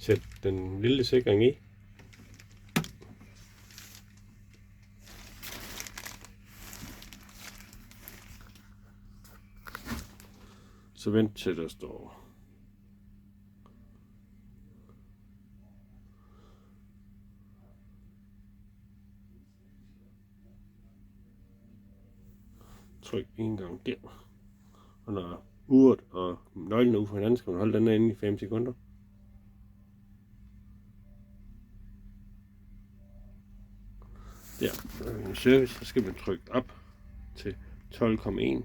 sætte den lille sikring i. Så vent til der står tryk en gang der. Og når uret og nøglen er ude for hinanden, skal man holde den inde i 5 sekunder. Der, når vi er i service, så skal man trykke op til 12,1. Det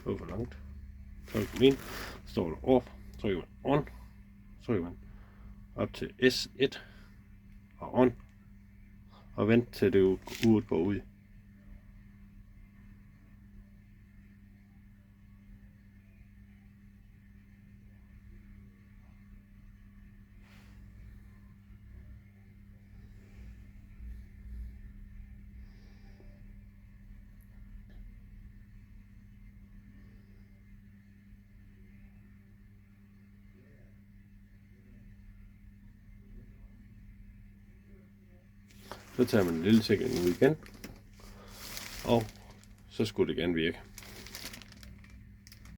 var for langt. 12,1. Står der off, trykker man on, trykker man op til S1 og on, og vent til det uret går ud. Så tager man en lille sikring ud igen, og så skulle det gerne virke.